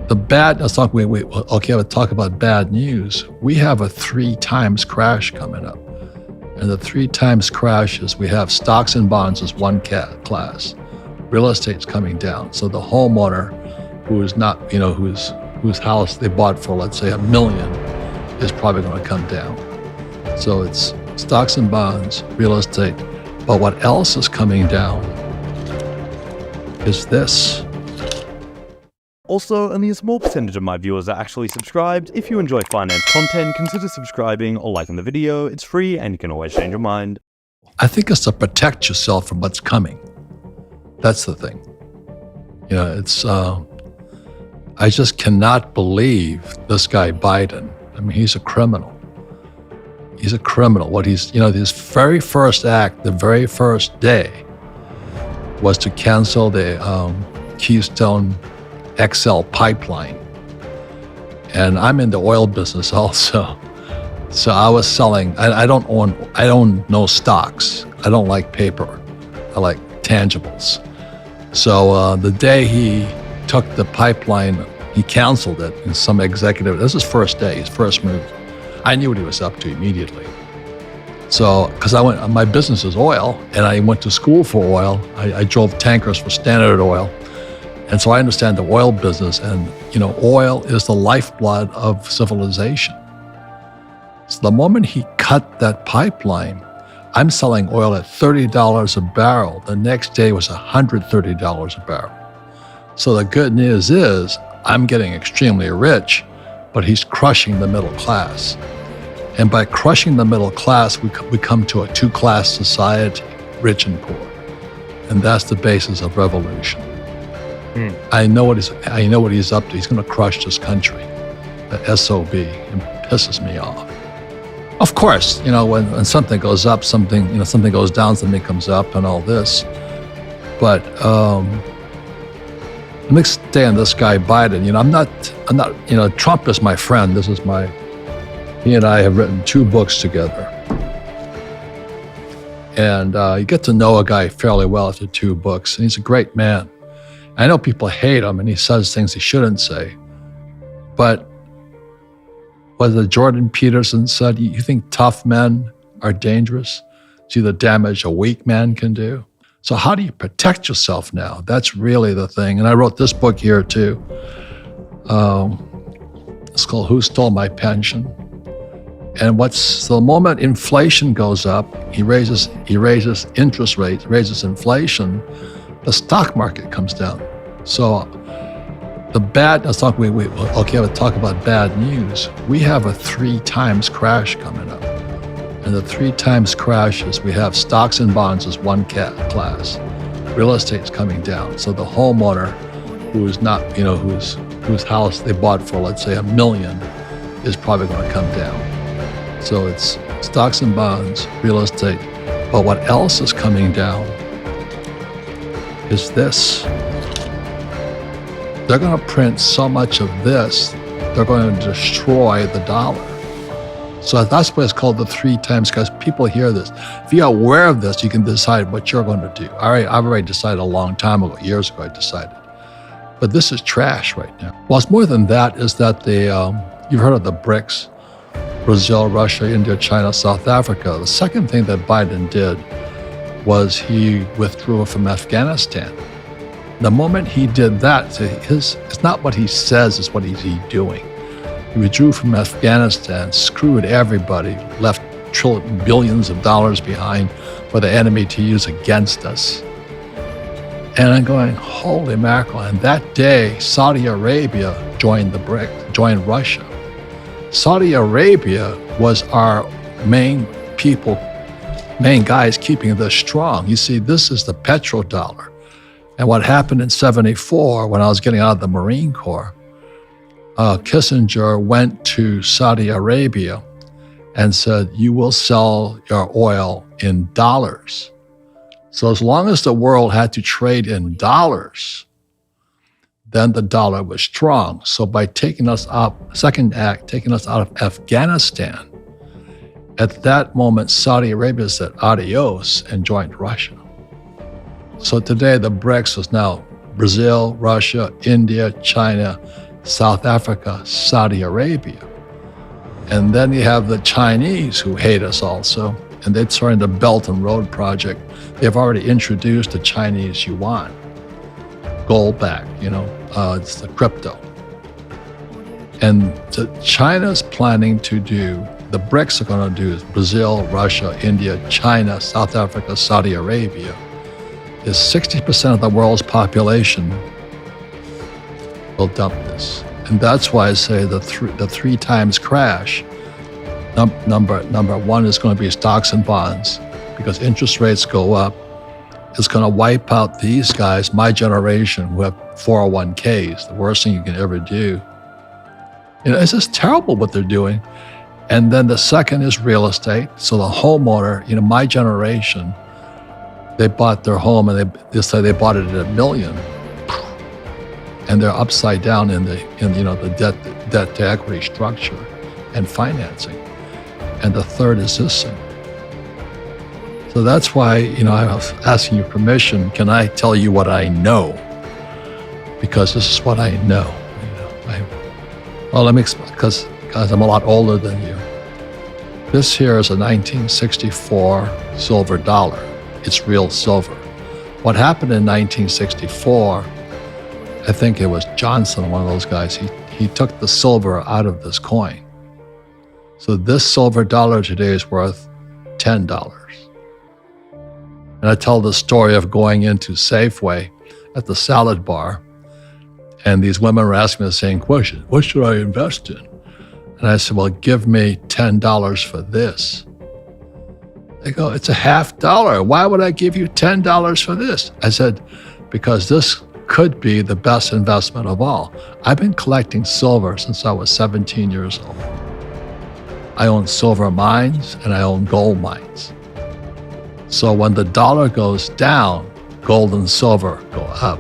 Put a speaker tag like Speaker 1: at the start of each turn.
Speaker 1: The bad, let's talk, we'll talk about bad news. We have a 3 times crash coming up. And the 3 times crash is we have stocks and bonds as one class. Real estate's coming down. So the homeowner who is not, whose house they bought for, let's say, $1 million, is probably going to come down. So it's stocks and bonds, real estate. But what else is coming down is this.
Speaker 2: Also, only a small percentage of my viewers are actually subscribed. If you enjoy finance content, consider subscribing or liking the video. It's free and you can always change your mind.
Speaker 1: I think it's to protect yourself from what's coming. That's the thing. I just cannot believe this guy Biden. I mean, he's a criminal. He's a criminal. His very first act, the very first day, was to cancel the Keystone XL pipeline. And I'm in the oil business also. So I was selling, I don't own no stocks. I don't like paper. I like tangibles. So the day he took the pipeline, he canceled it, and some executive, this is his first day, his first move. I knew what he was up to immediately. So, because my business is oil, and I went to school for oil. I drove tankers for Standard Oil. And so I understand the oil business, and oil is the lifeblood of civilization. So the moment he cut that pipeline, I'm selling oil at $30 a barrel. The next day was $130 a barrel. So the good news is I'm getting extremely rich, but he's crushing the middle class. And by crushing the middle class, we come to a 2-class society, rich and poor. And that's the basis of revolution. I know what he's up to. He's going to crush this country. The SOB. It pisses me off. Of course, when something goes up, something goes down, something comes up, and all this. But let me stay on this guy Biden. I'm not. Trump is my friend. He and I have written 2 books together. And you get to know a guy fairly well after 2 books, and he's a great man. I know people hate him, and he says things he shouldn't say. But what Jordan Peterson said, you think tough men are dangerous? See the damage a weak man can do? So how do you protect yourself now? That's really the thing. And I wrote this book here too. It's called Who Stole My Pension? And the moment inflation goes up, he raises interest rates, raises inflation, the stock market comes down. So let's talk about bad news. We have a 3 times crash coming up. And the 3 times crash is we have stocks and bonds as one class. Real estate's coming down. So the homeowner who is not, whose house they bought for, let's say, $1 million, is probably going to come down. So it's stocks and bonds, real estate. But what else is coming down is this. They're going to print so much of this, they're going to destroy the dollar. So that's why it's called the 3 times, because people hear this. If you're aware of this, you can decide what you're going to do. I've already decided a long time ago, years ago I decided. But this is trash right now. Well, it's more than that, is that you've heard of the BRICS, Brazil, Russia, India, China, South Africa. The second thing that Biden did was he withdrew from Afghanistan. The moment he did that, it's not what he says, it's what he's doing. He withdrew from Afghanistan, screwed everybody, left billions of dollars behind for the enemy to use against us. And I'm going, holy mackerel. And that day, Saudi Arabia joined the BRICS, joined Russia. Saudi Arabia was our main guys keeping this strong. You see, this is the petrodollar. And what happened in '74, when I was getting out of the Marine Corps, Kissinger went to Saudi Arabia and said, you will sell your oil in dollars. So as long as the world had to trade in dollars, then the dollar was strong. So by taking us out, second act, taking us out of Afghanistan, at that moment, Saudi Arabia said adios and joined Russia. So today the BRICS is now Brazil, Russia, India, China, South Africa, Saudi Arabia. And then you have the Chinese who hate us also, and they're starting the Belt and Road Project. They've already introduced the Chinese yuan, gold back, it's the crypto. And China's planning to do, the BRICS are going to do is Brazil, Russia, India, China, South Africa, Saudi Arabia. Is 60% of the world's population will dump this. And that's why I say the three times crash, number one is going to be stocks and bonds, because interest rates go up. It's going to wipe out these guys, my generation, who have 401ks, the worst thing you can ever do. It's just terrible what they're doing. And then the second is real estate. So the homeowner, my generation, they bought their home and they say they bought it at $1 million. And they're upside down in the debt to equity structure and financing. And the third is this thing. So that's why, I was asking your permission, can I tell you what I know? Because this is what I know. Let me explain, because I'm a lot older than you. This here is a 1964 silver dollar. It's real silver. What happened in 1964, I think it was Johnson, one of those guys, he took the silver out of this coin. So this silver dollar today is worth $10. And I tell the story of going into Safeway at the salad bar, and these women were asking me the same question, what should I invest in? And I said, well, give me $10 for this. They go, it's $50. Why would I give you $10 for this? I said, because this could be the best investment of all. I've been collecting silver since I was 17 years old. I own silver mines and I own gold mines. So when the dollar goes down, gold and silver go up.